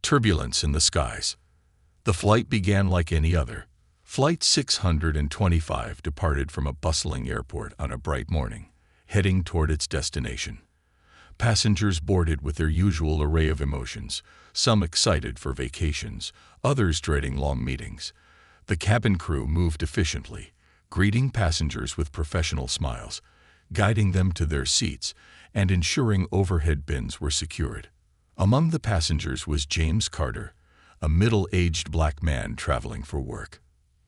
Turbulence in the skies. The flight began like any other. Flight 625 departed from a bustling airport on a bright morning, heading toward its destination. Passengers boarded with their usual array of emotions, some excited for vacations, others dreading long meetings. The cabin crew moved efficiently, greeting passengers with professional smiles, guiding them to their seats, and ensuring overhead bins were secured. Among the passengers was James Carter, a middle-aged black man traveling for work.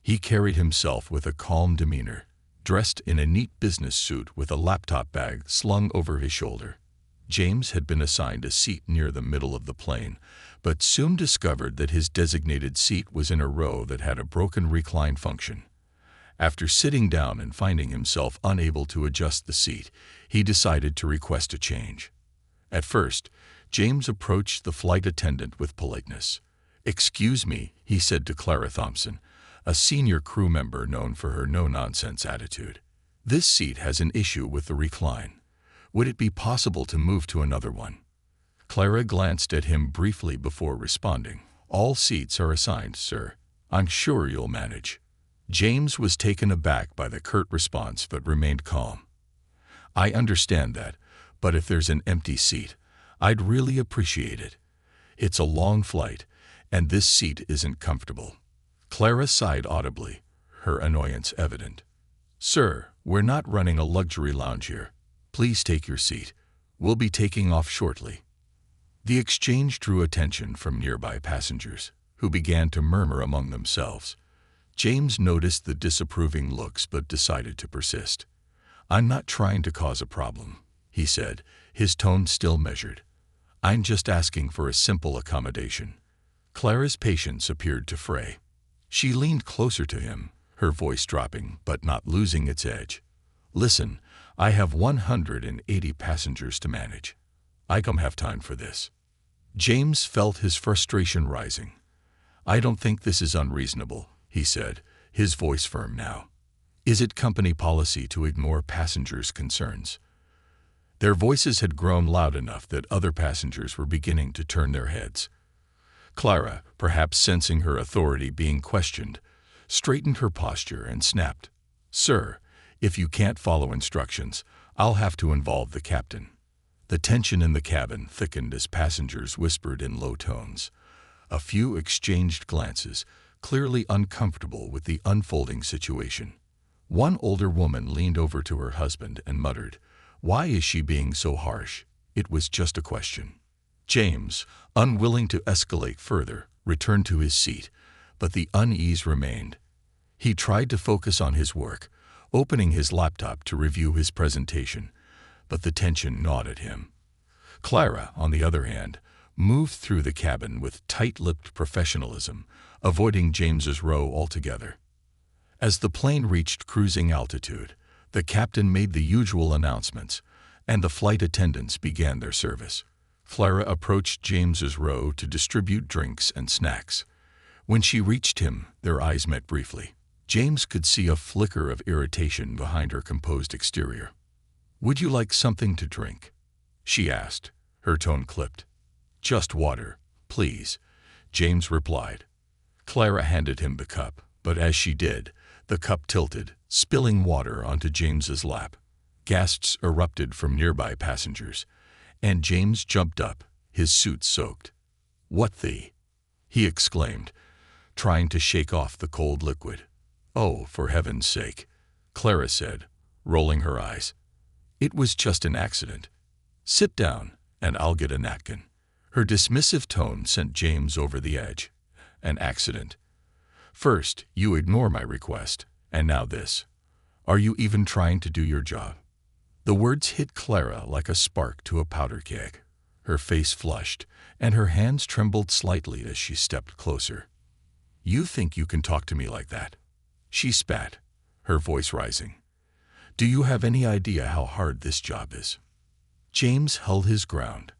He carried himself with a calm demeanor, dressed in a neat business suit with a laptop bag slung over his shoulder. James had been assigned a seat near the middle of the plane, but soon discovered that his designated seat was in a row that had a broken recline function. After sitting down and finding himself unable to adjust the seat, he decided to request a change. At first, James approached the flight attendant with politeness. "Excuse me," he said to Clara Thompson, a senior crew member known for her no-nonsense attitude. "This seat has an issue with the recline. Would it be possible to move to another one?" Clara glanced at him briefly before responding. "All seats are assigned, sir. I'm sure you'll manage." James was taken aback by the curt response but remained calm. "I understand that, but if there's an empty seat, I'd really appreciate it. It's a long flight, and this seat isn't comfortable." Clara sighed audibly, her annoyance evident. "Sir, we're not running a luxury lounge here. Please take your seat. We'll be taking off shortly." The exchange drew attention from nearby passengers, who began to murmur among themselves. James noticed the disapproving looks but decided to persist. "I'm not trying to cause a problem," he said, his tone still measured. "I'm just asking for a simple accommodation." Clara's patience appeared to fray. She leaned closer to him, her voice dropping but not losing its edge. "Listen, I have 180 passengers to manage. I don't have time for this." James felt his frustration rising. "I don't think this is unreasonable," he said, his voice firm now. "Is it company policy to ignore passengers' concerns?" Their voices had grown loud enough that other passengers were beginning to turn their heads. Clara, perhaps sensing her authority being questioned, straightened her posture and snapped, "Sir, if you can't follow instructions, I'll have to involve the captain." The tension in the cabin thickened as passengers whispered in low tones. A few exchanged glances, clearly uncomfortable with the unfolding situation. One older woman leaned over to her husband and muttered, "Why is she being so harsh? It was just a question." James, unwilling to escalate further, returned to his seat, but the unease remained. He tried to focus on his work, opening his laptop to review his presentation, but the tension gnawed at him. Clara, on the other hand, moved through the cabin with tight-lipped professionalism, avoiding James's row altogether. As the plane reached cruising altitude, the captain made the usual announcements, and the flight attendants began their service. Clara approached James's row to distribute drinks and snacks. When she reached him, their eyes met briefly. James could see a flicker of irritation behind her composed exterior. "Would you like something to drink?" she asked, her tone clipped. "Just water, please," James replied. Clara handed him the cup, but as she did, the cup tilted, spilling water onto James's lap. Gasps erupted from nearby passengers, and James jumped up, his suit soaked. "What the?" he exclaimed, trying to shake off the cold liquid. "Oh, for heaven's sake," Clara said, rolling her eyes. "It was just an accident. Sit down, and I'll get a napkin." Her dismissive tone sent James over the edge. "An accident? First, you ignore my request, and now this. Are you even trying to do your job?" The words hit Clara like a spark to a powder keg. Her face flushed, and her hands trembled slightly as she stepped closer. "You think you can talk to me like that?" she spat, her voice rising. "Do you have any idea how hard this job is?" James held his ground.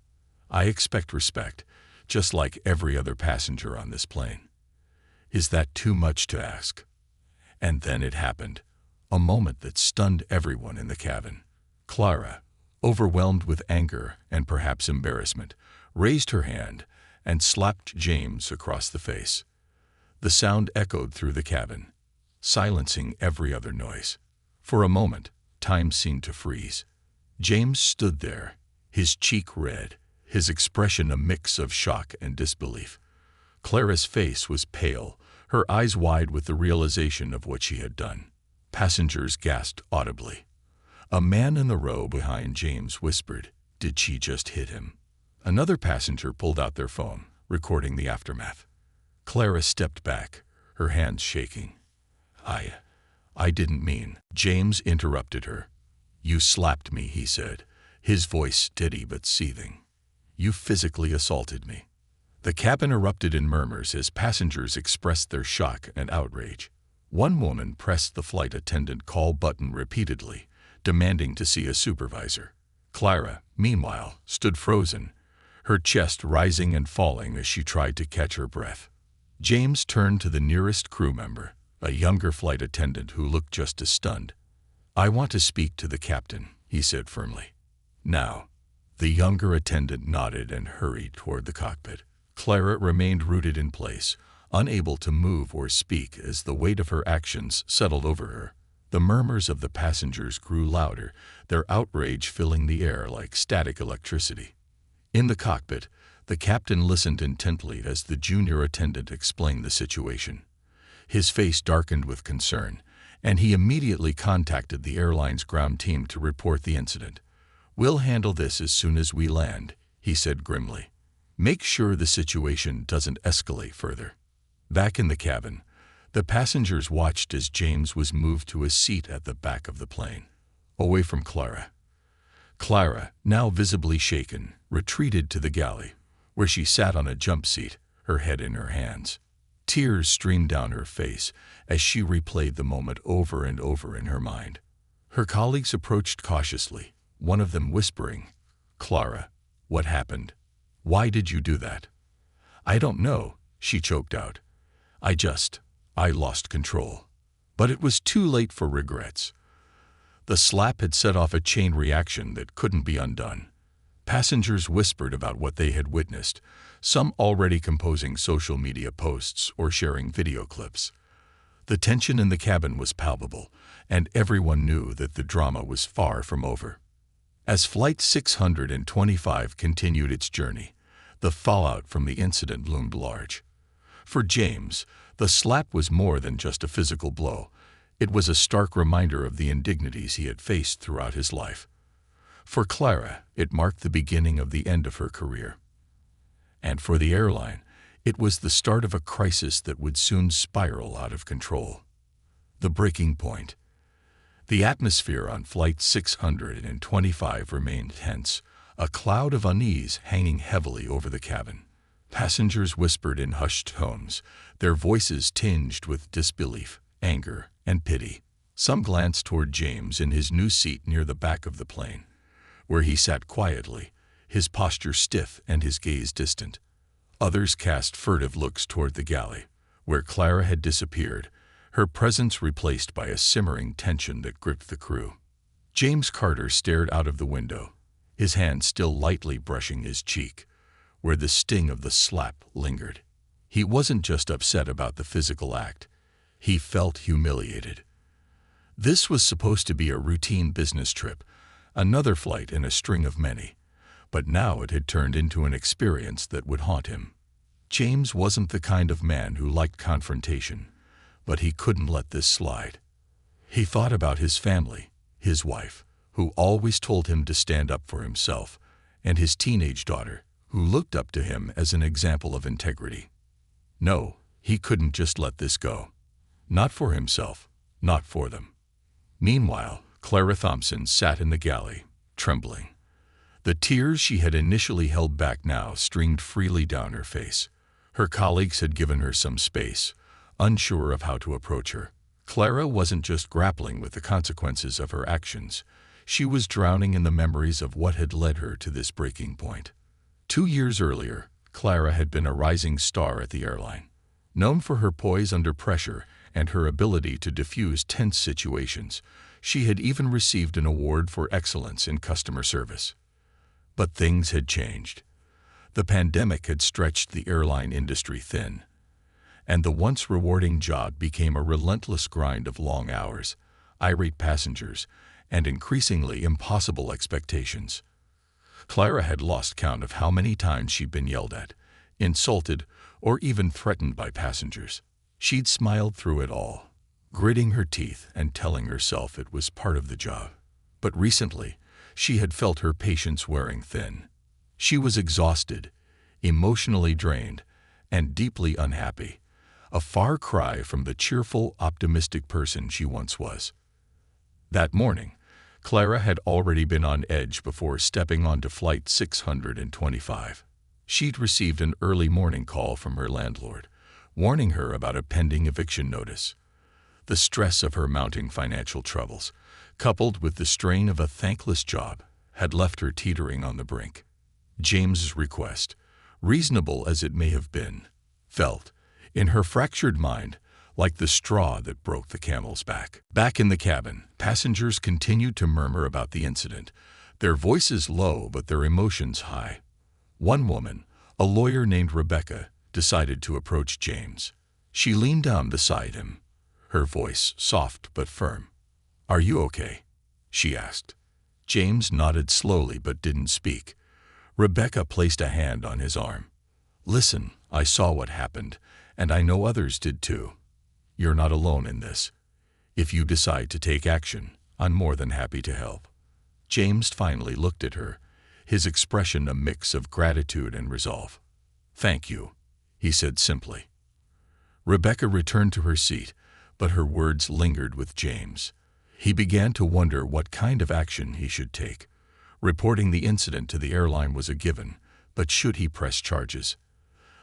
"I expect respect, just like every other passenger on this plane. Is that too much to ask?" And then it happened, a moment that stunned everyone in the cabin. Clara, overwhelmed with anger and perhaps embarrassment, raised her hand, and slapped James across the face. The sound echoed through the cabin, silencing every other noise. For a moment, time seemed to freeze. James stood there, his cheek red, his expression a mix of shock and disbelief. Clara's face was pale, her eyes wide with the realization of what she had done. Passengers gasped audibly. A man in the row behind James whispered, "Did she just hit him?" Another passenger pulled out their phone, recording the aftermath. Clara stepped back, her hands shaking. I didn't mean." James interrupted her. "You slapped me," he said, his voice steady but seething. "You physically assaulted me." The cabin erupted in murmurs as passengers expressed their shock and outrage. One woman pressed the flight attendant call button repeatedly, demanding to see a supervisor. Clara, meanwhile, stood frozen, her chest rising and falling as she tried to catch her breath. James turned to the nearest crew member, a younger flight attendant who looked just as stunned. "I want to speak to the captain," he said firmly. "Now." The younger attendant nodded and hurried toward the cockpit. Clara remained rooted in place, unable to move or speak as the weight of her actions settled over her. The murmurs of the passengers grew louder, their outrage filling the air like static electricity. In the cockpit, the captain listened intently as the junior attendant explained the situation. His face darkened with concern, and he immediately contacted the airline's ground team to report the incident. "We'll handle this as soon as we land," he said grimly. "Make sure the situation doesn't escalate further." Back in the cabin, the passengers watched as James was moved to a seat at the back of the plane, away from Clara. Clara, now visibly shaken, retreated to the galley, where she sat on a jump seat, her head in her hands. Tears streamed down her face as she replayed the moment over and over in her mind. Her colleagues approached cautiously, one of them whispering, "Clara, what happened? Why did you do that?" "I don't know," she choked out. I lost control." But it was too late for regrets. The slap had set off a chain reaction that couldn't be undone. Passengers whispered about what they had witnessed, some already composing social media posts or sharing video clips. The tension in the cabin was palpable, and everyone knew that the drama was far from over. As Flight 625 continued its journey, the fallout from the incident loomed large. For James, the slap was more than just a physical blow. It was a stark reminder of the indignities he had faced throughout his life. For Clara, it marked the beginning of the end of her career. And for the airline, it was the start of a crisis that would soon spiral out of control. The breaking point. The atmosphere on Flight 625 remained tense, a cloud of unease hanging heavily over the cabin. Passengers whispered in hushed tones, their voices tinged with disbelief, anger, and pity. Some glanced toward James in his new seat near the back of the plane, where he sat quietly, his posture stiff and his gaze distant. Others cast furtive looks toward the galley, where Clara had disappeared, her presence replaced by a simmering tension that gripped the crew. James Carter stared out of the window, his hand still lightly brushing his cheek, where the sting of the slap lingered. He wasn't just upset about the physical act. He felt humiliated. This was supposed to be a routine business trip, another flight in a string of many, but now it had turned into an experience that would haunt him. James wasn't the kind of man who liked confrontation, but he couldn't let this slide. He thought about his family, his wife, who always told him to stand up for himself, and his teenage daughter, who looked up to him as an example of integrity. No, he couldn't just let this go. Not for himself, not for them. Meanwhile, Clara Thompson sat in the galley, trembling. The tears she had initially held back now streamed freely down her face. Her colleagues had given her some space, unsure of how to approach her. Clara wasn't just grappling with the consequences of her actions. She was drowning in the memories of what had led her to this breaking point. 2 years earlier, Clara had been a rising star at the airline, known for her poise under pressure and her ability to diffuse tense situations. She had even received an award for excellence in customer service. But things had changed. The pandemic had stretched the airline industry thin, and the once rewarding job became a relentless grind of long hours, irate passengers, and increasingly impossible expectations. Clara had lost count of how many times she'd been yelled at, insulted, or even threatened by passengers. She'd smiled through it all, gritting her teeth and telling herself it was part of the job. But recently, she had felt her patience wearing thin. She was exhausted, emotionally drained, and deeply unhappy, a far cry from the cheerful, optimistic person she once was. That morning, Clara had already been on edge before stepping onto flight 625. She'd received an early morning call from her landlord, warning her about a pending eviction notice. The stress of her mounting financial troubles, coupled with the strain of a thankless job, had left her teetering on the brink. James's request, reasonable as it may have been, felt, in her fractured mind, like the straw that broke the camel's back. Back in the cabin, passengers continued to murmur about the incident, their voices low but their emotions high. One woman, a lawyer named Rebecca, decided to approach James. She leaned down beside him, her voice soft but firm. "Are you okay?" she asked. James nodded slowly but didn't speak. Rebecca placed a hand on his arm. "Listen, I saw what happened, and I know others did too. You're not alone in this. If you decide to take action, I'm more than happy to help." James finally looked at her, his expression a mix of gratitude and resolve. "Thank you," he said simply. Rebecca returned to her seat, but her words lingered with James. He began to wonder what kind of action he should take. Reporting the incident to the airline was a given, but should he press charges?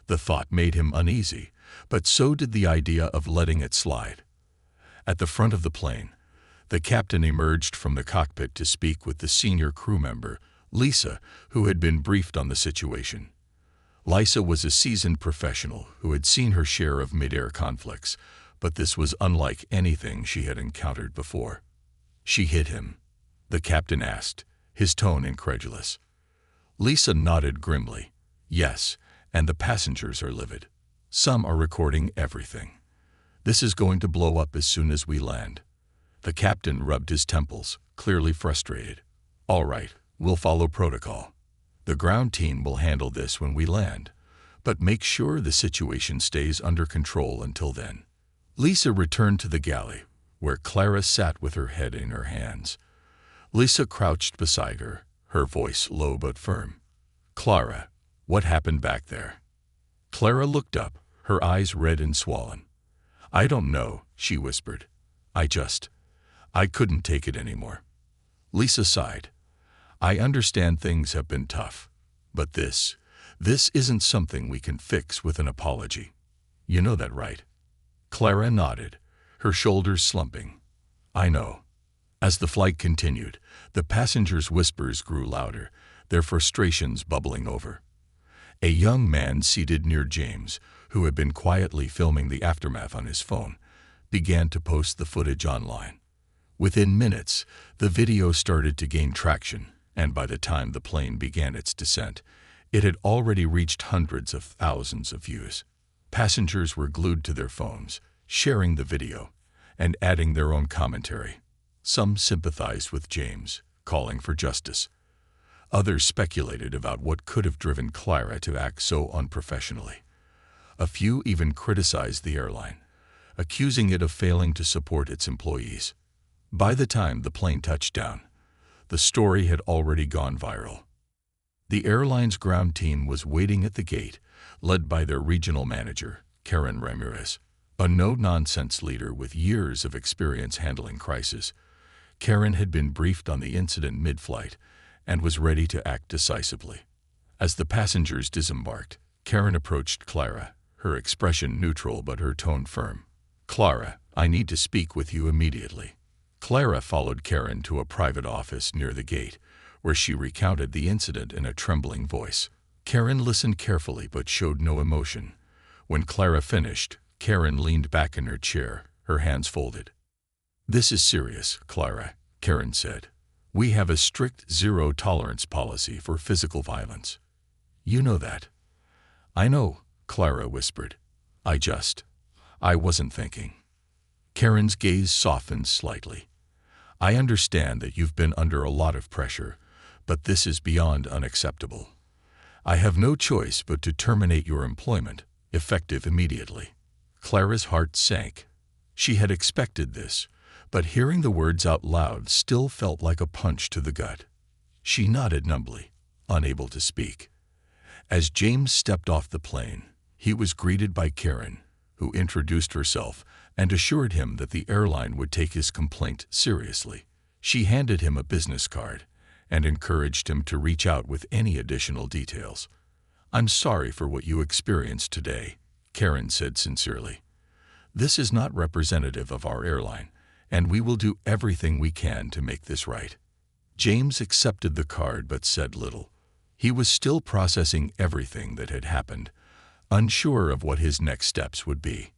The thought made him uneasy, but so did the idea of letting it slide. At the front of the plane, the captain emerged from the cockpit to speak with the senior crew member, Lisa, who had been briefed on the situation. Lisa was a seasoned professional who had seen her share of mid-air conflicts, but this was unlike anything she had encountered before. "She hit him?" the captain asked, his tone incredulous. Lisa nodded grimly. "Yes, and the passengers are livid. Some are recording everything. This is going to blow up as soon as we land." The captain rubbed his temples, clearly frustrated. "All right, we'll follow protocol. The ground team will handle this when we land, but make sure the situation stays under control until then." Lisa returned to the galley, where Clara sat with her head in her hands. Lisa crouched beside her, her voice low but firm. "Clara, what happened back there?" Clara looked up, her eyes red and swollen. "I don't know," she whispered. I couldn't take it anymore." Lisa sighed. "I understand things have been tough, but this isn't something we can fix with an apology. You know that, right?" Clara nodded, her shoulders slumping. "I know." As the flight continued, the passengers' whispers grew louder, their frustrations bubbling over. A young man seated near James, who had been quietly filming the aftermath on his phone, began to post the footage online. Within minutes, the video started to gain traction, and by the time the plane began its descent, it had already reached hundreds of thousands of views. Passengers were glued to their phones, sharing the video, and adding their own commentary. Some sympathized with James, calling for justice. Others speculated about what could have driven Clara to act so unprofessionally. A few even criticized the airline, accusing it of failing to support its employees. By the time the plane touched down, the story had already gone viral. The airline's ground team was waiting at the gate, led by their regional manager, Karen Ramirez, a no-nonsense leader with years of experience handling crises. Karen had been briefed on the incident mid-flight and was ready to act decisively. As the passengers disembarked, Karen approached Clara, her expression neutral but her tone firm. "Clara, I need to speak with you immediately." Clara followed Karen to a private office near the gate, where she recounted the incident in a trembling voice. Karen listened carefully but showed no emotion. When Clara finished, Karen leaned back in her chair, her hands folded. "This is serious, Clara," Karen said. "We have a strict zero-tolerance policy for physical violence. You know that. I know, Clara whispered. I wasn't thinking. Karen's gaze softened slightly. I understand that you've been under a lot of pressure, but this is beyond unacceptable. I have no choice but to terminate your employment, effective immediately. Clara's heart sank. She had expected this, but hearing the words out loud still felt like a punch to the gut. She nodded numbly, unable to speak. As James stepped off the plane, he was greeted by Karen, who introduced herself and assured him that the airline would take his complaint seriously. She handed him a business card and encouraged him to reach out with any additional details. I'm sorry for what you experienced today, Karen said sincerely. This is not representative of our airline, and we will do everything we can to make this right. James accepted the card but said little. He was still processing everything that had happened, unsure of what his next steps would be.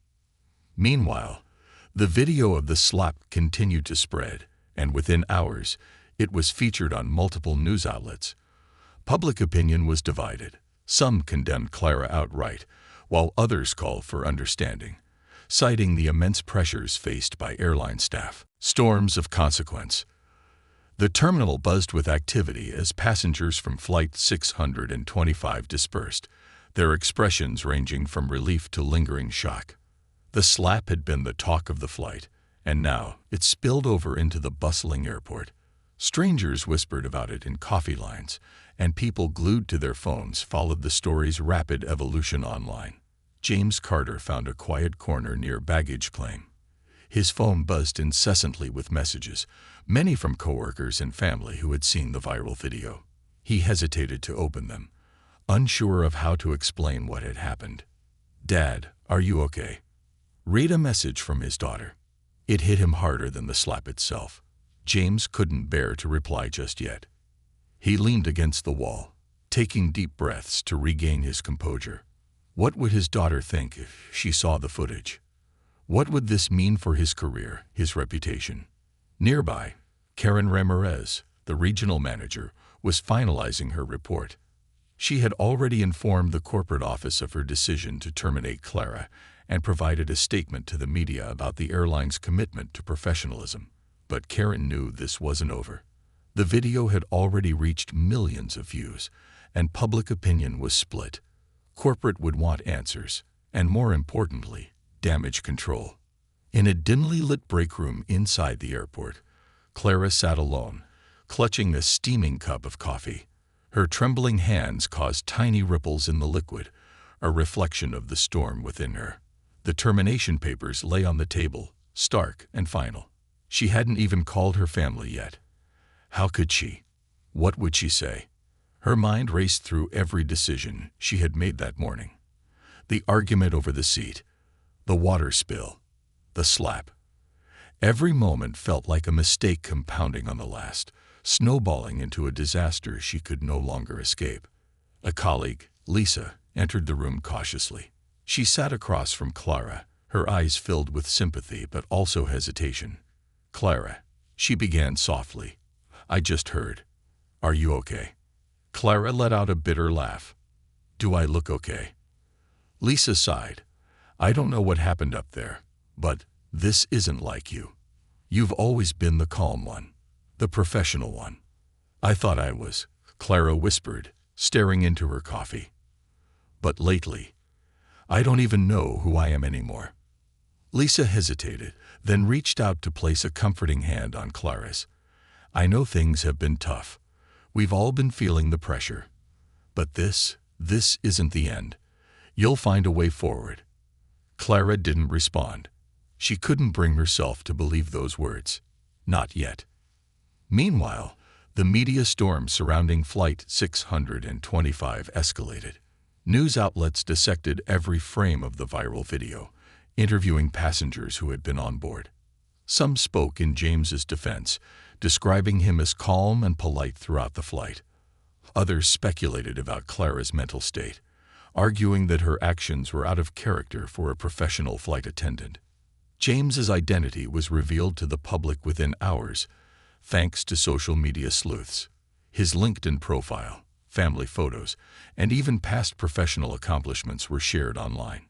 Meanwhile, the video of the slap continued to spread, and within hours, it was featured on multiple news outlets. Public opinion was divided. Some condemned Clara outright, while others called for understanding, citing the immense pressures faced by airline staff. Storms of consequence. The terminal buzzed with activity as passengers from Flight 625 dispersed, their expressions ranging from relief to lingering shock. The slap had been the talk of the flight, and now it spilled over into the bustling airport. Strangers whispered about it in coffee lines, and people glued to their phones followed the story's rapid evolution online. James Carter found a quiet corner near baggage claim. His phone buzzed incessantly with messages, many from coworkers and family who had seen the viral video. He hesitated to open them, unsure of how to explain what had happened. "Dad, are you okay?" Read a message from his daughter. It hit him harder than the slap itself. James couldn't bear to reply just yet. He leaned against the wall, taking deep breaths to regain his composure. What would his daughter think if she saw the footage? What would this mean for his career, his reputation? Nearby, Karen Ramirez, the regional manager, was finalizing her report. She had already informed the corporate office of her decision to terminate Clara and provided a statement to the media about the airline's commitment to professionalism. But Karen knew this wasn't over. The video had already reached millions of views, and public opinion was split. Corporate would want answers, and more importantly, damage control. In a dimly lit break room inside the airport, Clara sat alone, clutching a steaming cup of coffee. Her trembling hands caused tiny ripples in the liquid, a reflection of the storm within her. The termination papers lay on the table, stark and final. She hadn't even called her family yet. How could she? What would she say? Her mind raced through every decision she had made that morning. The argument over the seat, the water spill, the slap. Every moment felt like a mistake compounding on the last, snowballing into a disaster she could no longer escape. A colleague, Lisa, entered the room cautiously. She sat across from Clara, her eyes filled with sympathy but also hesitation. "Clara," she began softly, "I just heard. Are you okay?" Clara let out a bitter laugh. "Do I look okay?" Lisa sighed. "I don't know what happened up there, but this isn't like you. You've always been the calm one, the professional one." "I thought I was," Clara whispered, staring into her coffee. "But lately, I don't even know who I am anymore." Lisa hesitated, then reached out to place a comforting hand on Clara's. "I know things have been tough. We've all been feeling the pressure. But this isn't the end. You'll find a way forward." Clara didn't respond. She couldn't bring herself to believe those words. Not yet. Meanwhile, the media storm surrounding Flight 625 escalated. News outlets dissected every frame of the viral video, interviewing passengers who had been on board. Some spoke in James's defense, describing him as calm and polite throughout the flight. Others speculated about Clara's mental state, arguing that her actions were out of character for a professional flight attendant. James's identity was revealed to the public within hours, thanks to social media sleuths. His LinkedIn profile, family photos, and even past professional accomplishments were shared online.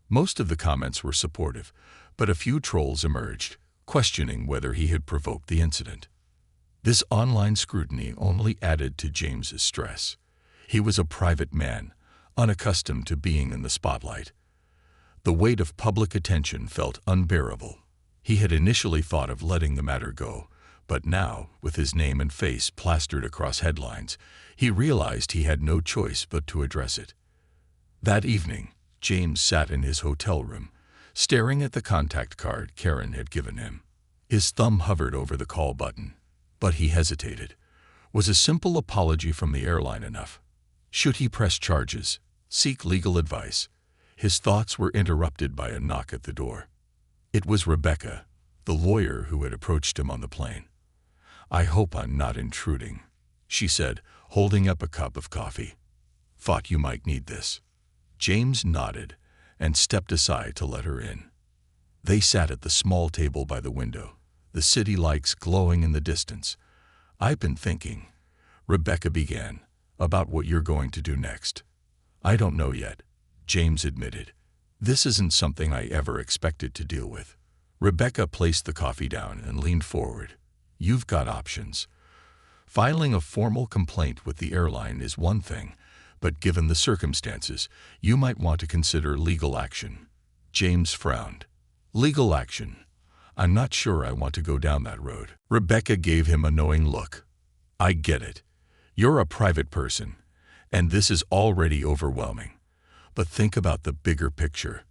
Most of the comments were supportive, but a few trolls emerged, questioning whether he had provoked the incident. This online scrutiny only added to James's stress. He was a private man, unaccustomed to being in the spotlight. The weight of public attention felt unbearable. He had initially thought of letting the matter go, but now, with his name and face plastered across headlines, he realized he had no choice but to address it. That evening, James sat in his hotel room, staring at the contact card Karen had given him. His thumb hovered over the call button, but he hesitated. Was a simple apology from the airline enough? Should he press charges, seek legal advice? His thoughts were interrupted by a knock at the door. It was Rebecca, the lawyer who had approached him on the plane. "I hope I'm not intruding," she said, holding up a cup of coffee. "Thought you might need this." James nodded and stepped aside to let her in. They sat at the small table by the window, the city lights glowing in the distance. "I've been thinking," Rebecca began, "about what you're going to do next." "I don't know yet," James admitted. "This isn't something I ever expected to deal with." Rebecca placed the coffee down and leaned forward. "You've got options. Filing a formal complaint with the airline is one thing, but given the circumstances, you might want to consider legal action." James frowned. "Legal action? I'm not sure I want to go down that road." Rebecca gave him a knowing look. "I get it. You're a private person, and this is already overwhelming. But think about the bigger picture.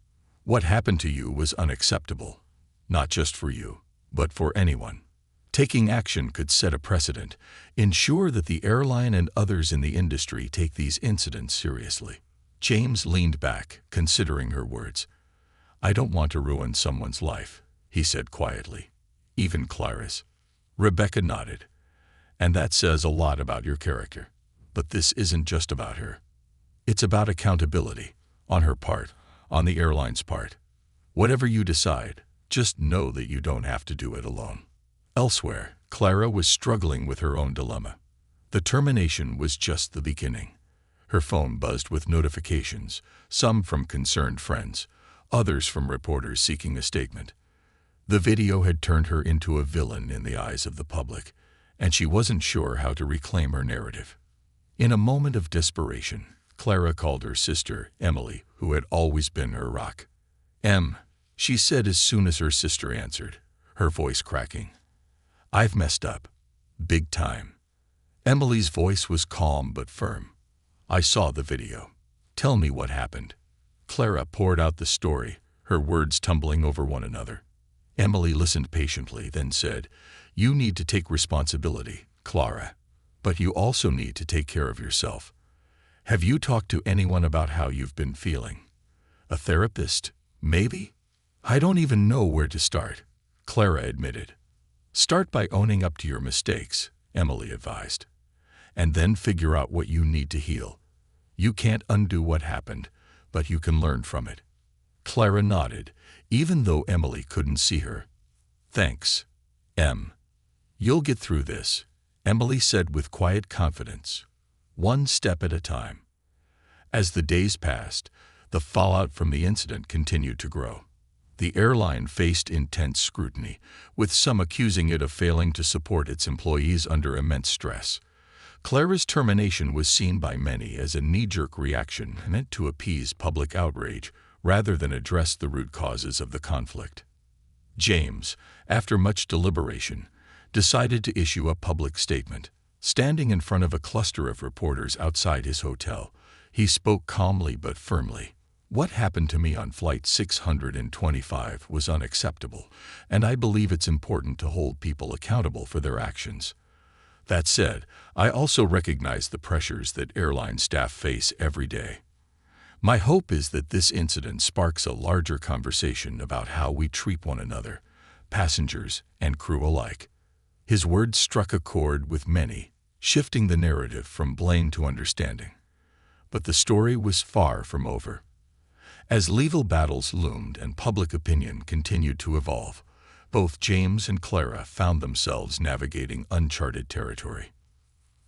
What happened to you was unacceptable, not just for you, but for anyone. Taking action could set a precedent, ensure that the airline and others in the industry take these incidents seriously." James leaned back, considering her words. "I don't want to ruin someone's life," he said quietly. "Even Clara's." Rebecca nodded. "And that says a lot about your character. But this isn't just about her. It's about accountability, on her part, on the airline's part. Whatever you decide, just know that you don't have to do it alone." Elsewhere, Clara was struggling with her own dilemma. The termination was just the beginning. Her phone buzzed with notifications, some from concerned friends, others from reporters seeking a statement. The video had turned her into a villain in the eyes of the public, and she wasn't sure how to reclaim her narrative. In a moment of desperation, Clara called her sister, Emily, who had always been her rock. "Em," she said as soon as her sister answered, her voice cracking. "I've messed up. Big time." Emily's voice was calm but firm. "I saw the video. Tell me what happened." Clara poured out the story, her words tumbling over one another. Emily listened patiently, then said, "You need to take responsibility, Clara. But you also need to take care of yourself. Have you talked to anyone about how you've been feeling? A therapist, maybe?" "I don't even know where to start," Clara admitted. "Start by owning up to your mistakes," Emily advised. "And then figure out what you need to heal. You can't undo what happened, but you can learn from it." Clara nodded, even though Emily couldn't see her. "Thanks, Em. You'll get through this," Emily said with quiet confidence. "One step at a time." As the days passed, the fallout from the incident continued to grow. The airline faced intense scrutiny, with some accusing it of failing to support its employees under immense stress. Clara's termination was seen by many as a knee-jerk reaction meant to appease public outrage rather than address the root causes of the conflict. James, after much deliberation, decided to issue a public statement. Standing in front of a cluster of reporters outside his hotel, he spoke calmly but firmly. "What happened to me on Flight 625 was unacceptable, and I believe it's important to hold people accountable for their actions. That said, I also recognize the pressures that airline staff face every day. My hope is that this incident sparks a larger conversation about how we treat one another, passengers and crew alike." His words struck a chord with many, shifting the narrative from blame to understanding. But the story was far from over. As legal battles loomed and public opinion continued to evolve, both James and Clara found themselves navigating uncharted territory.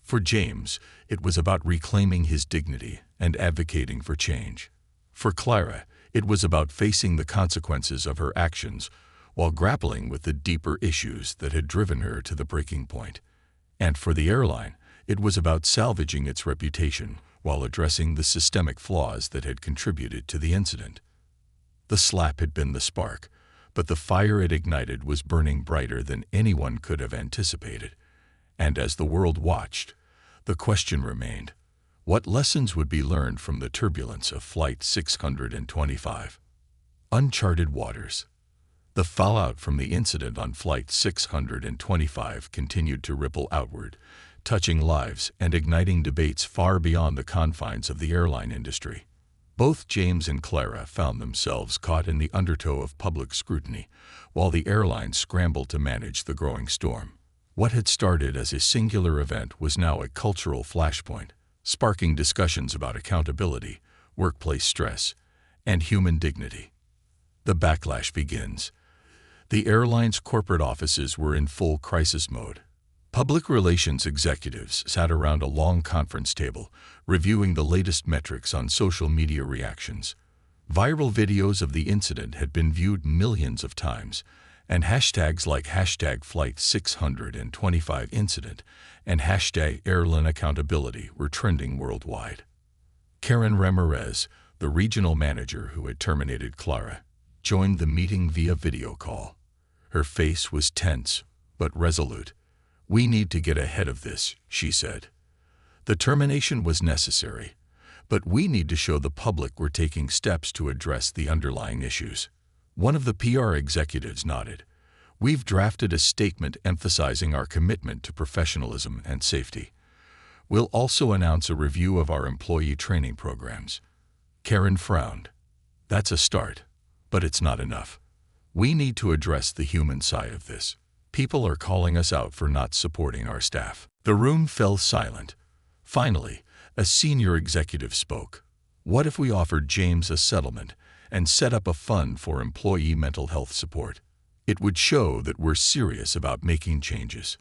For James, it was about reclaiming his dignity and advocating for change. For Clara, it was about facing the consequences of her actions while grappling with the deeper issues that had driven her to the breaking point. And for the airline, it was about salvaging its reputation while addressing the systemic flaws that had contributed to the incident. The slap had been the spark, but the fire it ignited was burning brighter than anyone could have anticipated. And as the world watched, the question remained, what lessons would be learned from the turbulence of Flight 625? Uncharted waters. The fallout from the incident on Flight 625 continued to ripple outward, touching lives and igniting debates far beyond the confines of the airline industry. Both James and Clara found themselves caught in the undertow of public scrutiny, while the airline scrambled to manage the growing storm. What had started as a singular event was now a cultural flashpoint, sparking discussions about accountability, workplace stress, and human dignity. The backlash begins. The airline's corporate offices were in full crisis mode. Public relations executives sat around a long conference table, reviewing the latest metrics on social media reactions. Viral videos of the incident had been viewed millions of times, and hashtags like #Flight625incident and #AirlineAccountability were trending worldwide. Karen Ramirez, the regional manager who had terminated Clara, joined the meeting via video call. Her face was tense, but resolute. "We need to get ahead of this," she said. "The termination was necessary, but we need to show the public we're taking steps to address the underlying issues." One of the PR executives nodded. "We've drafted a statement emphasizing our commitment to professionalism and safety. We'll also announce a review of our employee training programs." Karen frowned. "That's a start, but it's not enough. We need to address the human side of this. People are calling us out for not supporting our staff." The room fell silent. Finally, a senior executive spoke. "What if we offered James a settlement and set up a fund for employee mental health support? It would show that we're serious about making changes."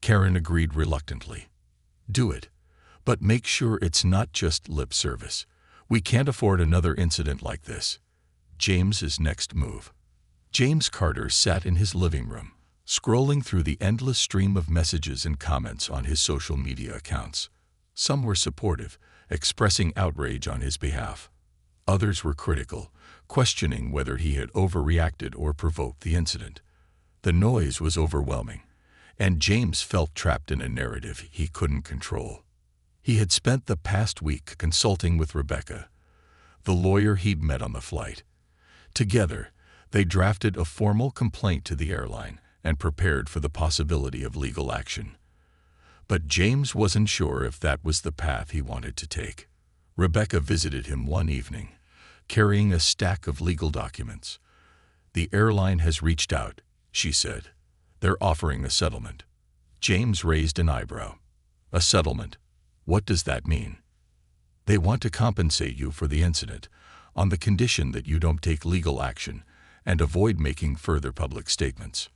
Karen agreed reluctantly. "Do it, but make sure it's not just lip service. We can't afford another incident like this." James's next move. James Carter sat in his living room, scrolling through the endless stream of messages and comments on his social media accounts. Some were supportive, expressing outrage on his behalf. Others were critical, questioning whether he had overreacted or provoked the incident. The noise was overwhelming, and James felt trapped in a narrative he couldn't control. He had spent the past week consulting with Rebecca, the lawyer he'd met on the flight. Together, they drafted a formal complaint to the airline and prepared for the possibility of legal action. But James wasn't sure if that was the path he wanted to take. Rebecca visited him one evening, carrying a stack of legal documents. "The airline has reached out," she said. "They're offering a settlement." James raised an eyebrow. "A settlement? What does that mean?" "They want to compensate you for the incident, on the condition that you don't take legal action and avoid making further public statements."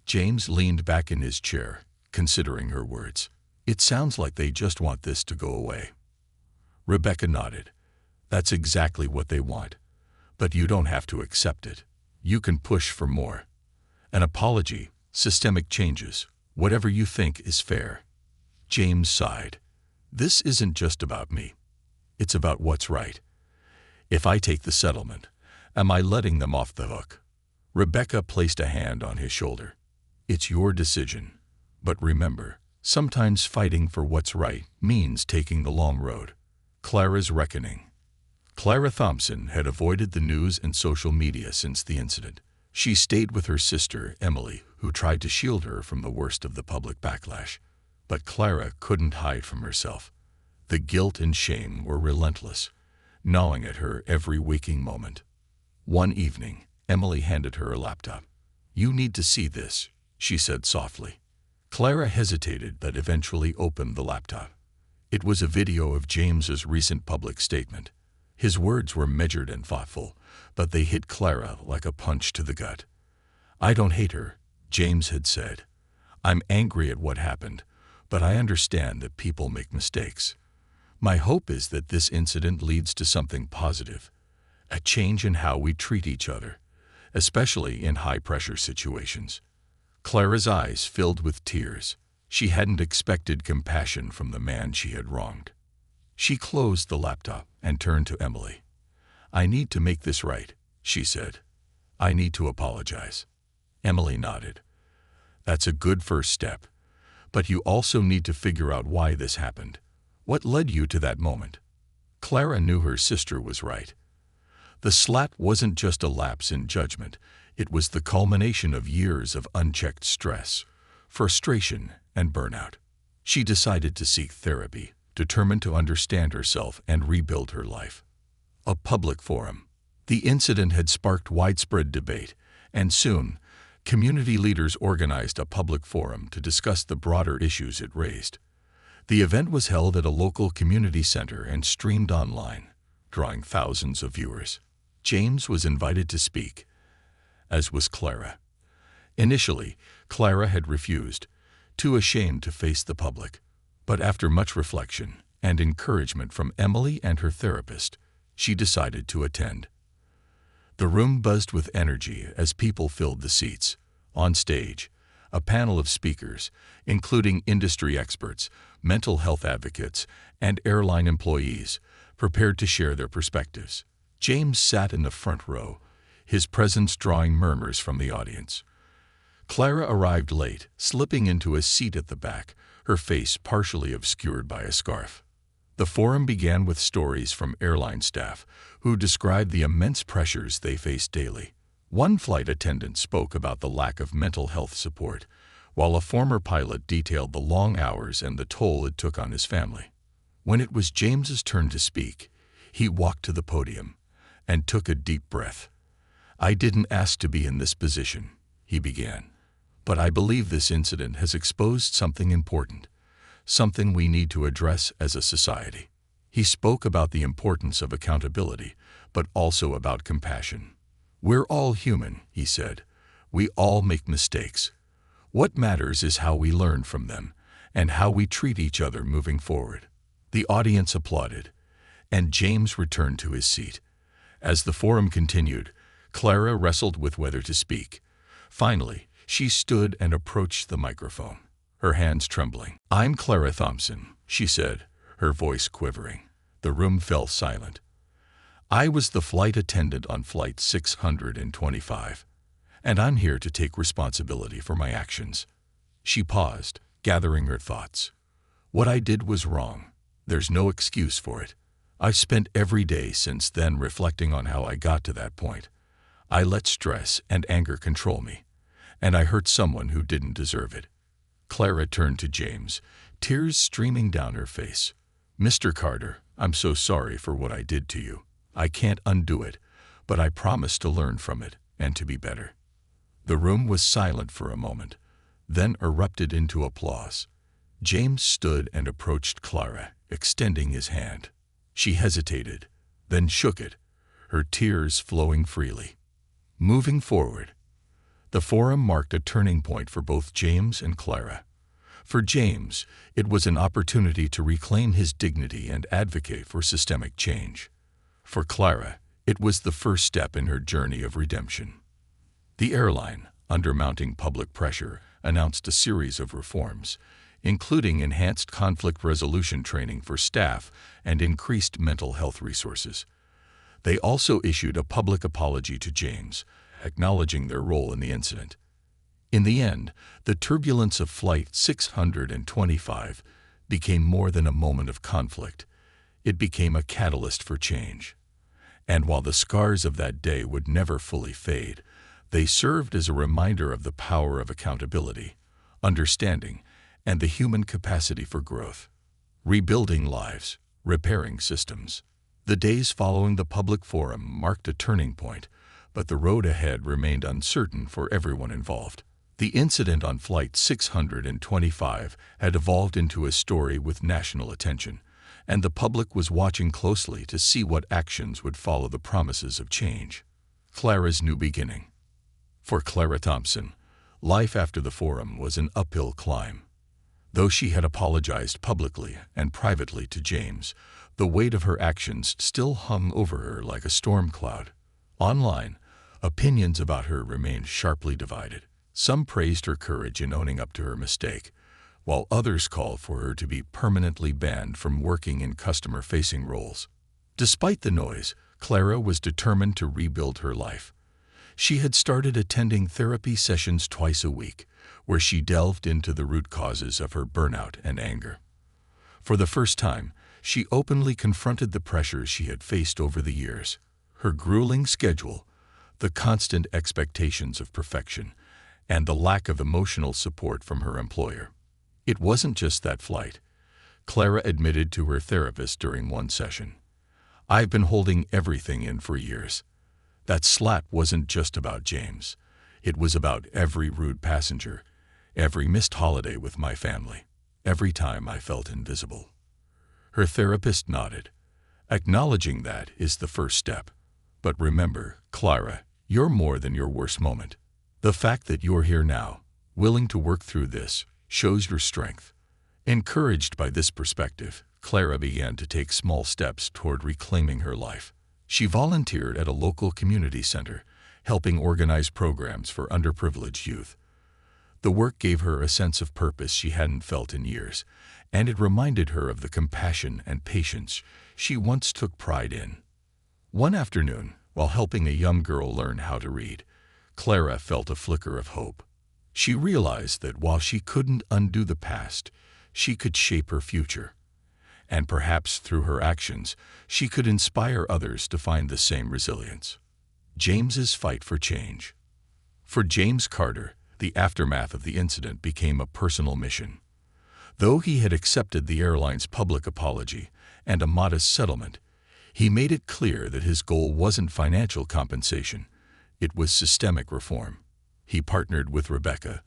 James leaned back in his chair, considering her words. "It sounds like they just want this to go away." Rebecca nodded. "That's exactly what they want. But you don't have to accept it. You can push for more. An apology, systemic changes, whatever you think is fair." James sighed. "This isn't just about me. It's about what's right. If I take the settlement, am I letting them off the hook?" Rebecca placed a hand on his shoulder. "It's your decision. But remember, sometimes fighting for what's right means taking the long road." Clara's reckoning. Clara Thompson had avoided the news and social media since the incident. She stayed with her sister, Emily, who tried to shield her from the worst of the public backlash. But Clara couldn't hide from herself. The guilt and shame were relentless, gnawing at her every waking moment. One evening, Emily handed her a laptop. "You need to see this," she said softly. Clara hesitated but eventually opened the laptop. It was a video of James's recent public statement. His words were measured and thoughtful, but they hit Clara like a punch to the gut. "I don't hate her," James had said. "I'm angry at what happened, but I understand that people make mistakes. My hope is that this incident leads to something positive, a change in how we treat each other, especially in high-pressure situations." Clara's eyes filled with tears. She hadn't expected compassion from the man she had wronged. She closed the laptop and turned to Emily. "I need to make this right," she said. "I need to apologize." Emily nodded. "That's a good first step. But you also need to figure out why this happened. What led you to that moment?" Clara knew her sister was right. The slap wasn't just a lapse in judgment. It was the culmination of years of unchecked stress, frustration, and burnout. She decided to seek therapy, determined to understand herself and rebuild her life. A public forum. The incident had sparked widespread debate, and soon, community leaders organized a public forum to discuss the broader issues it raised. The event was held at a local community center and streamed online, drawing thousands of viewers. James was invited to speak, as was Clara. Initially, Clara had refused, too ashamed to face the public. But after much reflection and encouragement from Emily and her therapist, she decided to attend. The room buzzed with energy as people filled the seats. On stage, a panel of speakers, including industry experts, mental health advocates, and airline employees, prepared to share their perspectives. James sat in the front row, his presence drawing murmurs from the audience. Clara arrived late, slipping into a seat at the back, her face partially obscured by a scarf. The forum began with stories from airline staff who described the immense pressures they faced daily. One flight attendant spoke about the lack of mental health support, while a former pilot detailed the long hours and the toll it took on his family. When it was James's turn to speak, he walked to the podium and took a deep breath. "I didn't ask to be in this position," he began, "but I believe this incident has exposed something important, something we need to address as a society." He spoke about the importance of accountability, but also about compassion. "We're all human," he said. "We all make mistakes. What matters is how we learn from them and how we treat each other moving forward." The audience applauded, and James returned to his seat. As the forum continued, Clara wrestled with whether to speak. Finally, she stood and approached the microphone, her hands trembling. "I'm Clara Thompson," she said, her voice quivering. The room fell silent. "I was the flight attendant on Flight 625, and I'm here to take responsibility for my actions." She paused, gathering her thoughts. "What I did was wrong. There's no excuse for it. I've spent every day since then reflecting on how I got to that point. I let stress and anger control me, and I hurt someone who didn't deserve it." Clara turned to James, tears streaming down her face. "Mr. Carter, I'm so sorry for what I did to you. I can't undo it, but I promise to learn from it and to be better." The room was silent for a moment, then erupted into applause. James stood and approached Clara, extending his hand. She hesitated, then shook it, her tears flowing freely. Moving forward, the forum marked a turning point for both James and Clara. For James, it was an opportunity to reclaim his dignity and advocate for systemic change. For Clara, it was the first step in her journey of redemption. The airline, under mounting public pressure, announced a series of reforms, including enhanced conflict resolution training for staff and increased mental health resources. They also issued a public apology to James, acknowledging their role in the incident. In the end, the turbulence of Flight 625 became more than a moment of conflict. It became a catalyst for change. And while the scars of that day would never fully fade, they served as a reminder of the power of accountability, understanding, and the human capacity for growth. Rebuilding lives, repairing systems. The days following the public forum marked a turning point, but the road ahead remained uncertain for everyone involved. The incident on Flight 625 had evolved into a story with national attention, and the public was watching closely to see what actions would follow the promises of change. Clara's new beginning. For Clara Thompson, life after the forum was an uphill climb. Though she had apologized publicly and privately to James, the weight of her actions still hung over her like a storm cloud. Online, opinions about her remained sharply divided. Some praised her courage in owning up to her mistake, while others called for her to be permanently banned from working in customer-facing roles. Despite the noise, Clara was determined to rebuild her life. She had started attending therapy sessions twice a week, where she delved into the root causes of her burnout and anger. For the first time, she openly confronted the pressures she had faced over the years: her grueling schedule, the constant expectations of perfection, and the lack of emotional support from her employer. It wasn't just that flight. Clara admitted to her therapist during one session, "I've been holding everything in for years." That slap wasn't just about James. It was about every rude passenger, every missed holiday with my family, every time I felt invisible. Her therapist nodded. "Acknowledging that is the first step. But remember, Clara, you're more than your worst moment. The fact that you're here now, willing to work through this, shows your strength." Encouraged by this perspective, Clara began to take small steps toward reclaiming her life. She volunteered at a local community center, helping organize programs for underprivileged youth. The work gave her a sense of purpose she hadn't felt in years, and it reminded her of the compassion and patience she once took pride in. One afternoon, while helping a young girl learn how to read, Clara felt a flicker of hope. She realized that while she couldn't undo the past, she could shape her future. And perhaps through her actions, she could inspire others to find the same resilience. James's fight for change. For James Carter, the aftermath of the incident became a personal mission. Though he had accepted the airline's public apology and a modest settlement, he made it clear that his goal wasn't financial compensation, it was systemic reform. He partnered with Rebecca,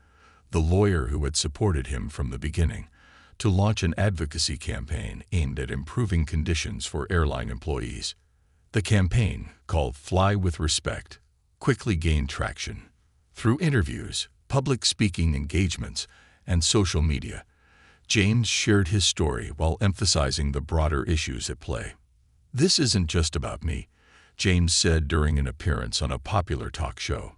the lawyer who had supported him from the beginning, to launch an advocacy campaign aimed at improving conditions for airline employees. The campaign, called Fly with Respect, quickly gained traction. Through interviews, public speaking engagements, and social media, James shared his story while emphasizing the broader issues at play. "This isn't just about me," James said during an appearance on a popular talk show.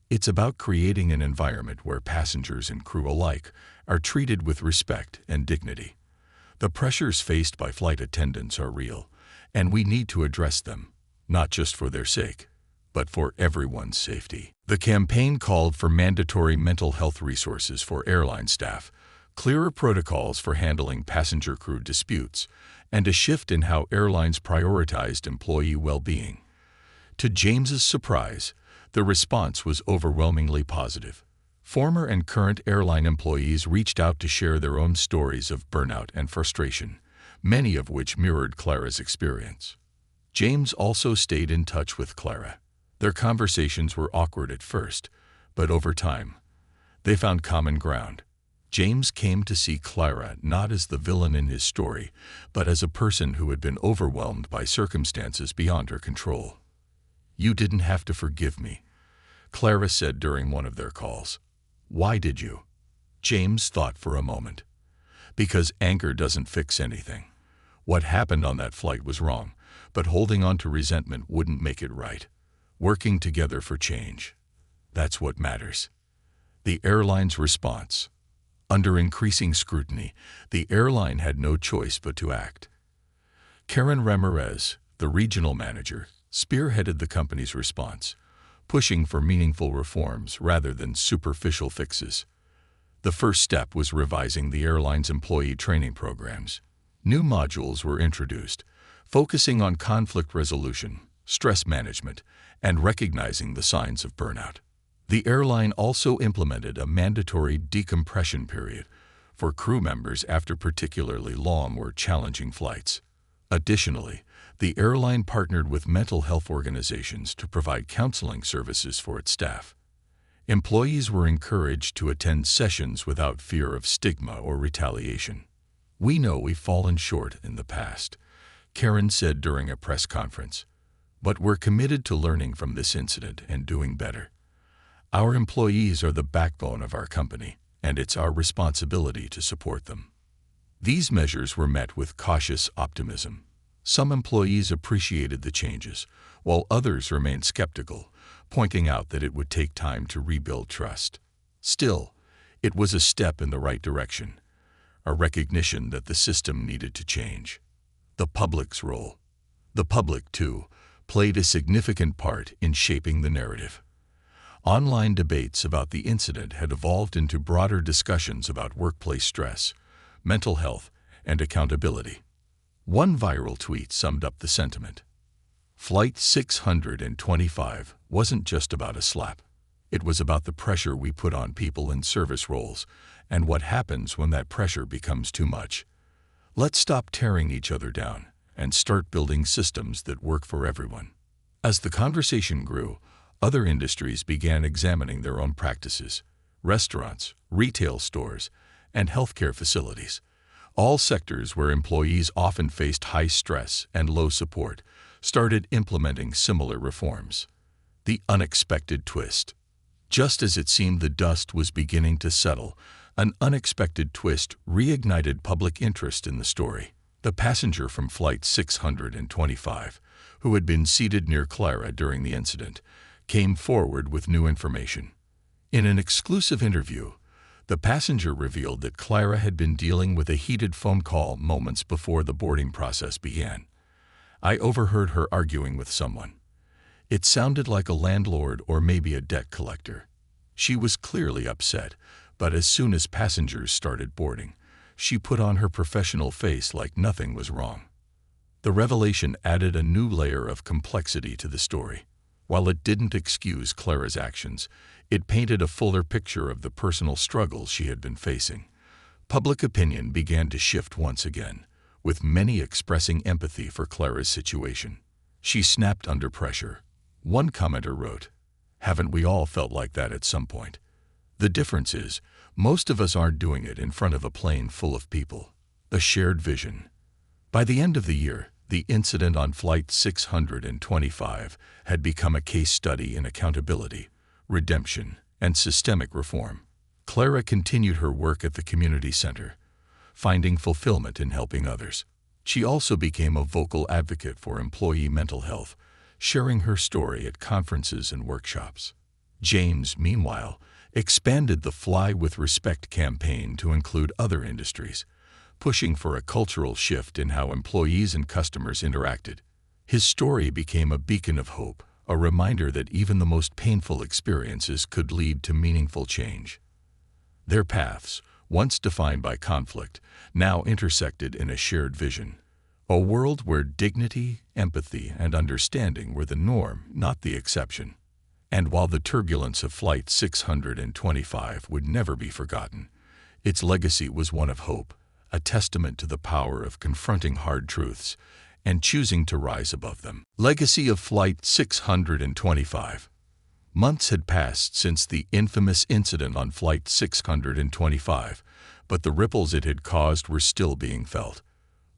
"It's about creating an environment where passengers and crew alike are treated with respect and dignity. The pressures faced by flight attendants are real, and we need to address them, not just for their sake, but for everyone's safety." The campaign called for mandatory mental health resources for airline staff, clearer protocols for handling passenger-crew disputes, and a shift in how airlines prioritized employee well-being. To James's surprise, the response was overwhelmingly positive. Former and current airline employees reached out to share their own stories of burnout and frustration, many of which mirrored Clara's experience. James also stayed in touch with Clara. Their conversations were awkward at first, but over time, they found common ground. James came to see Clara not as the villain in his story, but as a person who had been overwhelmed by circumstances beyond her control. "You didn't have to forgive me," Clara said during one of their calls. "Why did you?" James thought for a moment. "Because anger doesn't fix anything. What happened on that flight was wrong, but holding on to resentment wouldn't make it right. Working together for change. That's what matters." The airline's response. Under increasing scrutiny, the airline had no choice but to act. Karen Ramirez, the regional manager, spearheaded the company's response, pushing for meaningful reforms rather than superficial fixes. The first step was revising the airline's employee training programs. New modules were introduced, focusing on conflict resolution, stress management, and recognizing the signs of burnout. The airline also implemented a mandatory decompression period for crew members after particularly long or challenging flights. Additionally, the airline partnered with mental health organizations to provide counseling services for its staff. Employees were encouraged to attend sessions without fear of stigma or retaliation. "We know we've fallen short in the past," Karen said during a press conference, "but we're committed to learning from this incident and doing better. Our employees are the backbone of our company, and it's our responsibility to support them. These measures were met with cautious optimism. Some employees appreciated the changes, while others remained skeptical, pointing out that it would take time to rebuild trust. Still, it was a step in the right direction, a recognition that the system needed to change. The public's role. The public, too, played a significant part in shaping the narrative. Online debates about the incident had evolved into broader discussions about workplace stress, mental health, and accountability. One viral tweet summed up the sentiment. Flight 625 wasn't just about a slap. It was about the pressure we put on people in service roles and what happens when that pressure becomes too much. Let's stop tearing each other down and start building systems that work for everyone. As the conversation grew, other industries began examining their own practices. Restaurants, retail stores, and healthcare facilities, all sectors where employees often faced high stress and low support, started implementing similar reforms. The unexpected twist. Just as it seemed the dust was beginning to settle, an unexpected twist reignited public interest in the story. The passenger from Flight 625, who had been seated near Clara during the incident, came forward with new information. In an exclusive interview, the passenger revealed that Clara had been dealing with a heated phone call moments before the boarding process began. I overheard her arguing with someone. It sounded like a landlord or maybe a debt collector. She was clearly upset, but as soon as passengers started boarding, she put on her professional face like nothing was wrong. The revelation added a new layer of complexity to the story. While it didn't excuse Clara's actions, it painted a fuller picture of the personal struggles she had been facing. Public opinion began to shift once again, with many expressing empathy for Clara's situation. She snapped under pressure. One commenter wrote, "Haven't we all felt like that at some point? The difference is, most of us aren't doing it in front of a plane full of people." A shared vision. By the end of the year, the incident on Flight 625 had become a case study in accountability, redemption, and systemic reform. Clara continued her work at the community center, finding fulfillment in helping others. She also became a vocal advocate for employee mental health, sharing her story at conferences and workshops. James, meanwhile, expanded the Fly with Respect campaign to include other industries, pushing for a cultural shift in how employees and customers interacted. His story became a beacon of hope, a reminder that even the most painful experiences could lead to meaningful change. Their paths, once defined by conflict, now intersected in a shared vision. A world where dignity, empathy, and understanding were the norm, not the exception. And while the turbulence of Flight 625 would never be forgotten, its legacy was one of hope, a testament to the power of confronting hard truths and choosing to rise above them. Legacy of Flight 625. Months had passed since the infamous incident on Flight 625, but the ripples it had caused were still being felt.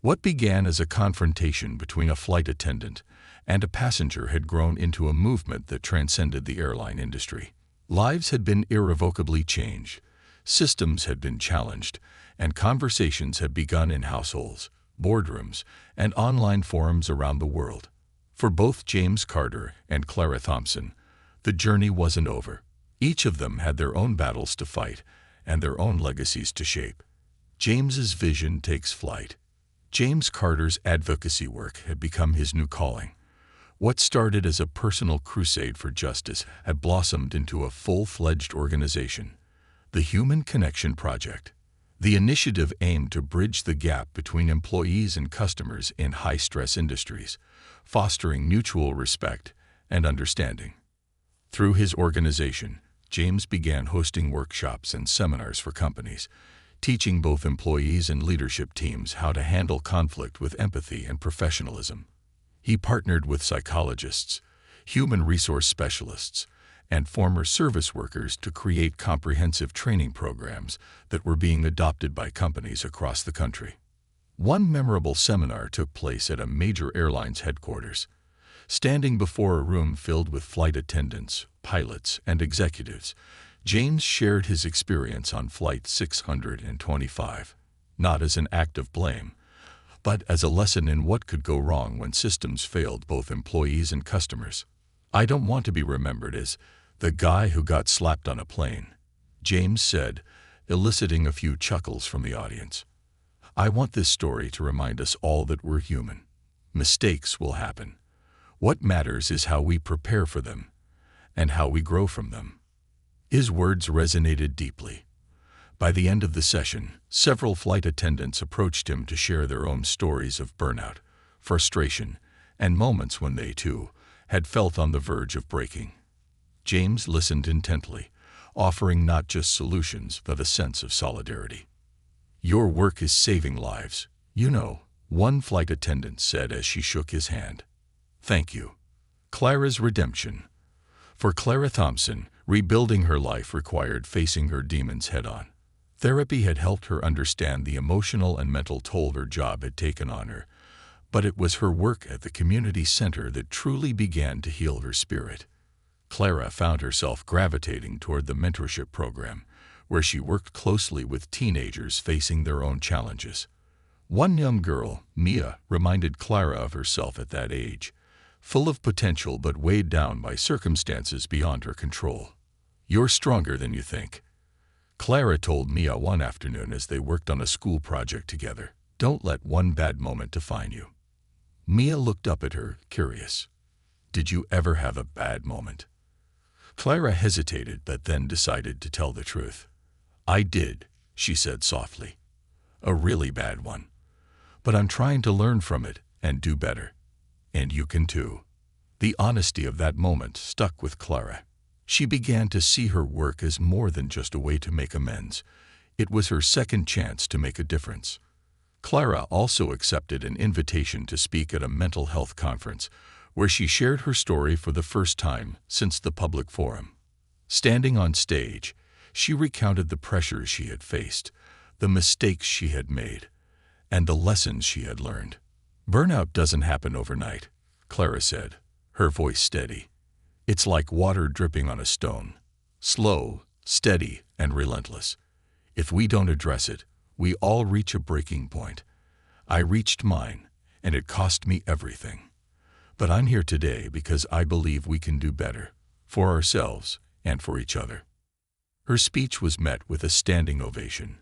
What began as a confrontation between a flight attendant and a passenger had grown into a movement that transcended the airline industry. Lives had been irrevocably changed, systems had been challenged, and conversations had begun in households, boardrooms, and online forums around the world. For both James Carter and Clara Thompson, the journey wasn't over. Each of them had their own battles to fight and their own legacies to shape. James's vision takes flight. James Carter's advocacy work had become his new calling. What started as a personal crusade for justice had blossomed into a full-fledged organization, the Human Connection Project. The initiative aimed to bridge the gap between employees and customers in high-stress industries, fostering mutual respect and understanding. Through his organization, James began hosting workshops and seminars for companies, teaching both employees and leadership teams how to handle conflict with empathy and professionalism. He partnered with psychologists, human resource specialists, and former service workers to create comprehensive training programs that were being adopted by companies across the country. One memorable seminar took place at a major airline's headquarters. Standing before a room filled with flight attendants, pilots, and executives, James shared his experience on Flight 625, not as an act of blame, but as a lesson in what could go wrong when systems failed both employees and customers. "I don't want to be remembered as the guy who got slapped on a plane," James said, eliciting a few chuckles from the audience. "I want this story to remind us all that we're human. Mistakes will happen. What matters is how we prepare for them and how we grow from them." His words resonated deeply. By the end of the session, several flight attendants approached him to share their own stories of burnout, frustration, and moments when they, too, had felt on the verge of breaking. James listened intently, offering not just solutions but a sense of solidarity. "Your work is saving lives, you know," one flight attendant said as she shook his hand. "Thank you." Clara's redemption. For Clara Thompson, rebuilding her life required facing her demons head-on. Therapy had helped her understand the emotional and mental toll her job had taken on her, but it was her work at the community center that truly began to heal her spirit. Clara found herself gravitating toward the mentorship program, where she worked closely with teenagers facing their own challenges. One young girl, Mia, reminded Clara of herself at that age, full of potential but weighed down by circumstances beyond her control. "You're stronger than you think," Clara told Mia one afternoon as they worked on a school project together. "Don't let one bad moment define you." Mia looked up at her, curious. "Did you ever have a bad moment?" Clara hesitated but then decided to tell the truth. "I did," she said softly. "A really bad one. But I'm trying to learn from it and do better. And you can too." The honesty of that moment stuck with Clara. She began to see her work as more than just a way to make amends. It was her second chance to make a difference. Clara also accepted an invitation to speak at a mental health conference, where she shared her story for the first time since the public forum. Standing on stage, she recounted the pressures she had faced, the mistakes she had made, and the lessons she had learned. "Burnout doesn't happen overnight," Clara said, her voice steady. "It's like water dripping on a stone, slow, steady, and relentless. If we don't address it, we all reach a breaking point. I reached mine, and it cost me everything. But I'm here today because I believe we can do better, for ourselves and for each other." Her speech was met with a standing ovation,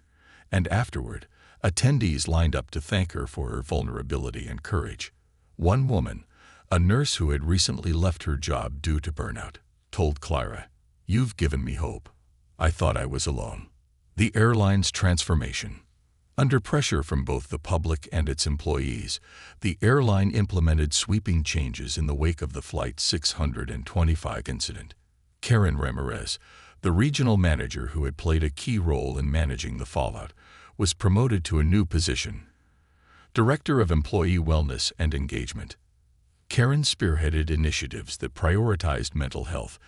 and afterward, attendees lined up to thank her for her vulnerability and courage. One woman, a nurse who had recently left her job due to burnout, told Clara, "You've given me hope. I thought I was alone." The airline's transformation. Under pressure from both the public and its employees, the airline implemented sweeping changes in the wake of the Flight 625 incident. Karen Ramirez, the regional manager who had played a key role in managing the fallout, was promoted to a new position, Director of Employee Wellness and Engagement. Karen spearheaded initiatives that prioritized mental health,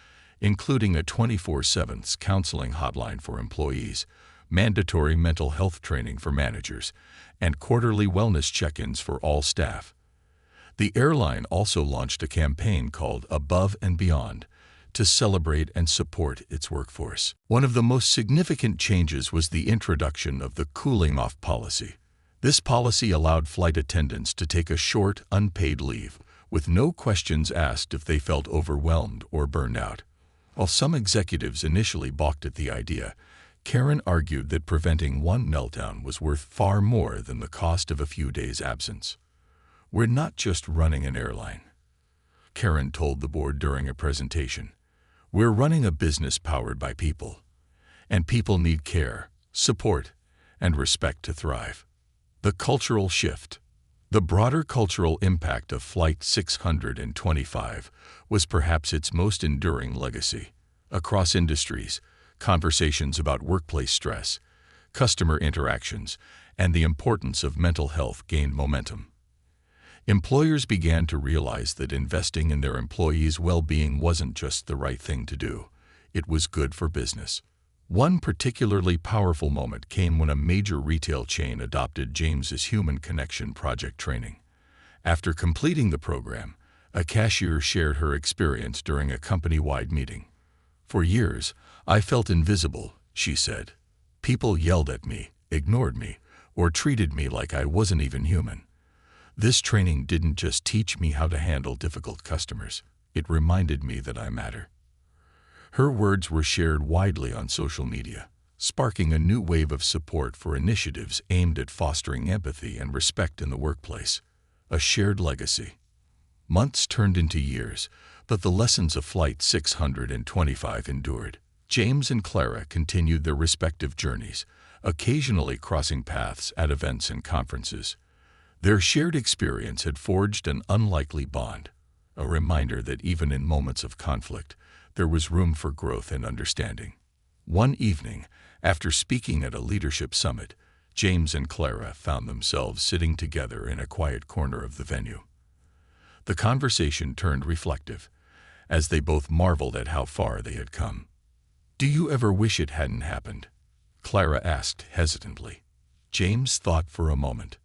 including a 24/7 counseling hotline for employees, mandatory mental health training for managers, and quarterly wellness check-ins for all staff. The airline also launched a campaign called Above and Beyond to celebrate and support its workforce. One of the most significant changes was the introduction of the cooling-off policy. This policy allowed flight attendants to take a short, unpaid leave, with no questions asked if they felt overwhelmed or burned out. While some executives initially balked at the idea, Karen argued that preventing one meltdown was worth far more than the cost of a few days' absence. "We're not just running an airline," Karen told the board during a presentation. "We're running a business powered by people. And people need care, support, and respect to thrive." The cultural shift. The broader cultural impact of Flight 625 was perhaps its most enduring legacy. Across industries, conversations about workplace stress, customer interactions, and the importance of mental health gained momentum. Employers began to realize that investing in their employees' well-being wasn't just the right thing to do, it was good for business. One particularly powerful moment came when a major retail chain adopted James's Human Connection Project training. After completing the program, a cashier shared her experience during a company-wide meeting. "For years, I felt invisible," she said. "People yelled at me, ignored me, or treated me like I wasn't even human. This training didn't just teach me how to handle difficult customers, it reminded me that I matter." Her words were shared widely on social media, sparking a new wave of support for initiatives aimed at fostering empathy and respect in the workplace, a shared legacy. Months turned into years, but the lessons of Flight 625 endured. James and Clara continued their respective journeys, occasionally crossing paths at events and conferences. Their shared experience had forged an unlikely bond, a reminder that even in moments of conflict, there was room for growth and understanding. One evening, after speaking at a leadership summit, James and Clara found themselves sitting together in a quiet corner of the venue. The conversation turned reflective, as they both marveled at how far they had come. "Do you ever wish it hadn't happened?" Clara asked hesitantly. James thought for a moment.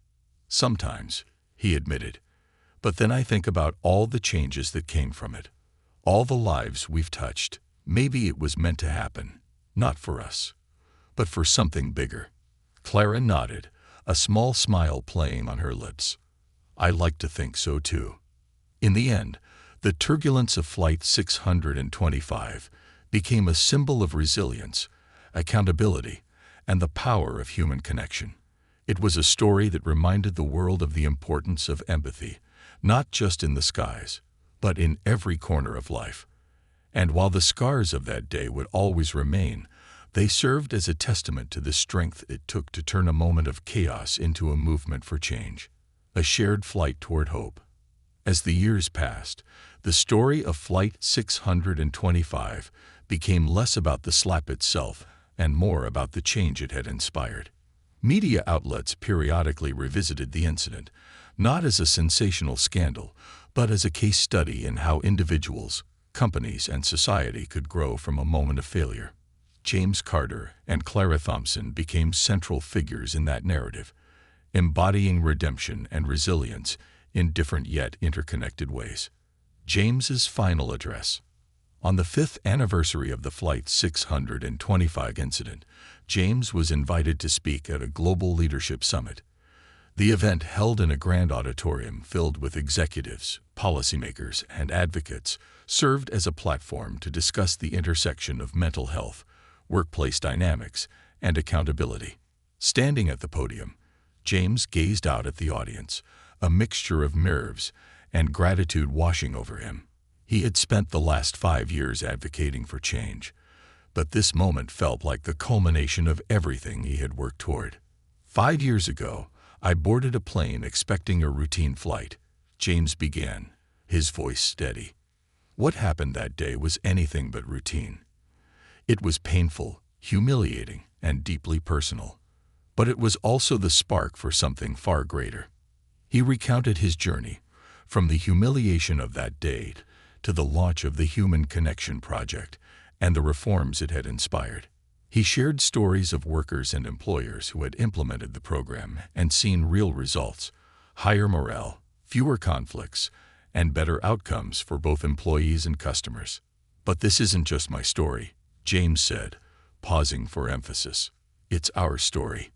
"Sometimes," he admitted, "but then I think about all the changes that came from it, all the lives we've touched. Maybe it was meant to happen, not for us, but for something bigger." Clara nodded, a small smile playing on her lips. "I like to think so too." In the end, the turbulence of Flight 625 became a symbol of resilience, accountability, and the power of human connection. It was a story that reminded the world of the importance of empathy, not just in the skies, but in every corner of life. And while the scars of that day would always remain, they served as a testament to the strength it took to turn a moment of chaos into a movement for change, a shared flight toward hope. As the years passed, the story of Flight 625 became less about the slap itself and more about the change it had inspired. Media outlets periodically revisited the incident, not as a sensational scandal, but as a case study in how individuals, companies, and society could grow from a moment of failure. James Carter and Clara Thompson became central figures in that narrative, embodying redemption and resilience in different yet interconnected ways. James's final address. On the 5th anniversary of the Flight 625 incident, James was invited to speak at a global leadership summit. The event, held in a grand auditorium filled with executives, policymakers, and advocates, served as a platform to discuss the intersection of mental health, workplace dynamics, and accountability. Standing at the podium, James gazed out at the audience, a mixture of nerves and gratitude washing over him. He had spent the last 5 years advocating for change, but this moment felt like the culmination of everything he had worked toward. "5 years ago, I boarded a plane expecting a routine flight," James began, his voice steady. "What happened that day was anything but routine. It was painful, humiliating, and deeply personal. But it was also the spark for something far greater." He recounted his journey, from the humiliation of that day to the launch of the Human Connection Project and the reforms it had inspired. He shared stories of workers and employers who had implemented the program and seen real results: higher morale, fewer conflicts, and better outcomes for both employees and customers. "But this isn't just my story," James said, pausing for emphasis. "It's our story.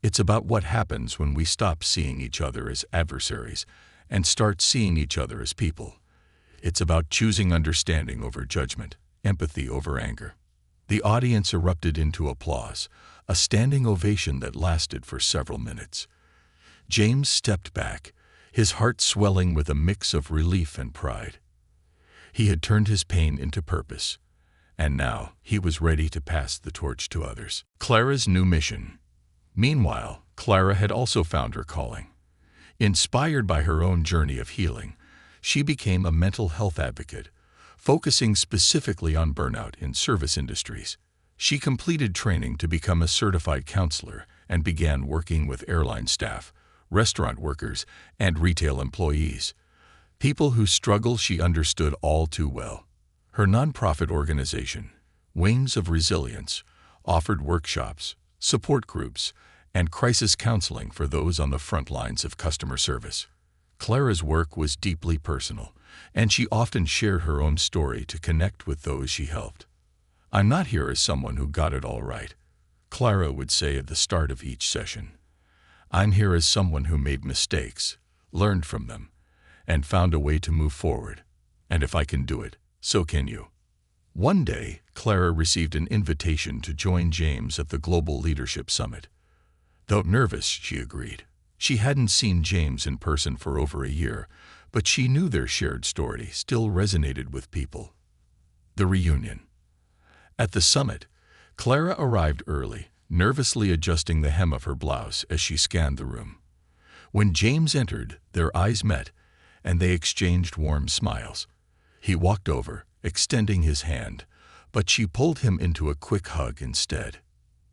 It's about what happens when we stop seeing each other as adversaries and start seeing each other as people. It's about choosing understanding over judgment, empathy over anger." The audience erupted into applause, a standing ovation that lasted for several minutes. James stepped back, his heart swelling with a mix of relief and pride. He had turned his pain into purpose, and now he was ready to pass the torch to others. Clara's new mission. Meanwhile, Clara had also found her calling. Inspired by her own journey of healing, she became a mental health advocate, focusing specifically on burnout in service industries. She completed training to become a certified counselor and began working with airline staff, restaurant workers, and retail employees, people whose struggle she understood all too well. Her nonprofit organization, Wings of Resilience, offered workshops, support groups, and crisis counseling for those on the front lines of customer service. Clara's work was deeply personal, and she often shared her own story to connect with those she helped. I'm not here as someone who got it all right, Clara would say at the start of each session. I'm here as someone who made mistakes, learned from them, and found a way to move forward. And if I can do it, so can you. One day, Clara received an invitation to join James at the Global Leadership Summit. Though nervous, she agreed. She hadn't seen James in person for over a year, but she knew their shared story still resonated with people. The reunion. At the summit, Clara arrived early, nervously adjusting the hem of her blouse as she scanned the room. When James entered, their eyes met, and they exchanged warm smiles. He walked over, extending his hand, but she pulled him into a quick hug instead.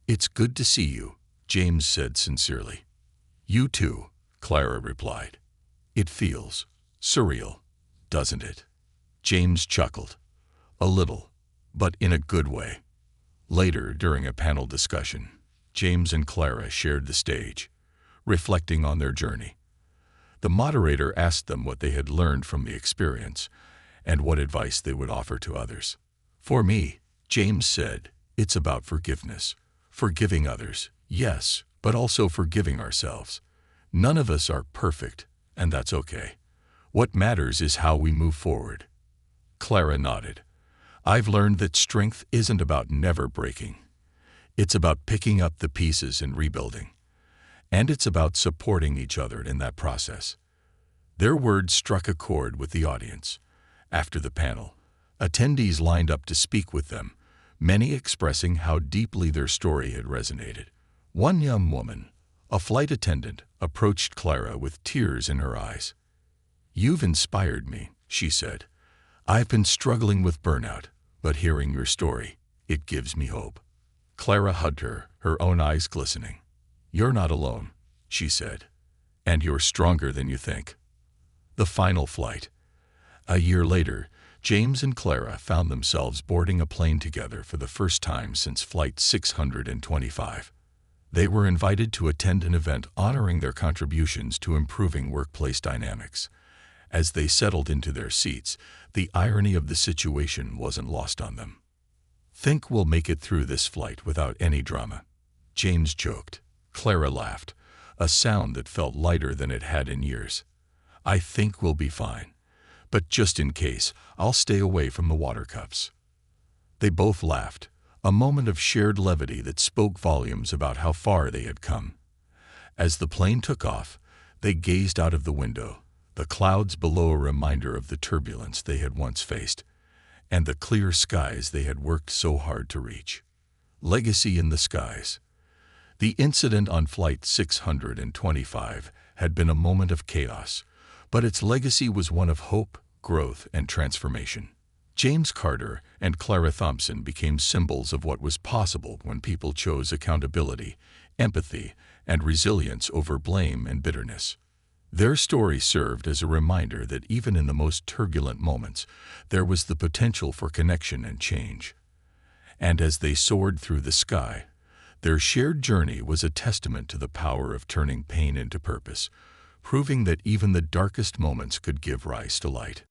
"It's good to see you," James said sincerely. "You too," Clara replied. "It feels surreal, doesn't it?" James chuckled. "A little, but in a good way." Later, during a panel discussion, James and Clara shared the stage, reflecting on their journey. The moderator asked them what they had learned from the experience and what advice they would offer to others. "For me," James said, "it's about forgiveness. Forgiving others, yes, but also forgiving ourselves. None of us are perfect, and that's okay. What matters is how we move forward." Clara nodded. "I've learned that strength isn't about never breaking. It's about picking up the pieces and rebuilding. And it's about supporting each other in that process." Their words struck a chord with the audience. After the panel, attendees lined up to speak with them, many expressing how deeply their story had resonated. One young woman, a flight attendant, approached Clara with tears in her eyes. "You've inspired me," she said. "I've been struggling with burnout, but hearing your story, it gives me hope." Clara hugged her, her own eyes glistening. "You're not alone," she said, "and you're stronger than you think." The final flight. A year later, James and Clara found themselves boarding a plane together for the first time since Flight 625. They were invited to attend an event honoring their contributions to improving workplace dynamics. As they settled into their seats, the irony of the situation wasn't lost on them. "Think we'll make it through this flight without any drama," James joked. Clara laughed, a sound that felt lighter than it had in years. "I think we'll be fine. But just in case, I'll stay away from the water cups." They both laughed, a moment of shared levity that spoke volumes about how far they had come. As the plane took off, they gazed out of the window, the clouds below a reminder of the turbulence they had once faced, and the clear skies they had worked so hard to reach. Legacy in the skies. The incident on Flight 625 had been a moment of chaos, but its legacy was one of hope, growth, and transformation. James Carter and Clara Thompson became symbols of what was possible when people chose accountability, empathy, and resilience over blame and bitterness. Their story served as a reminder that even in the most turbulent moments, there was the potential for connection and change. And as they soared through the sky, their shared journey was a testament to the power of turning pain into purpose, proving that even the darkest moments could give rise to light.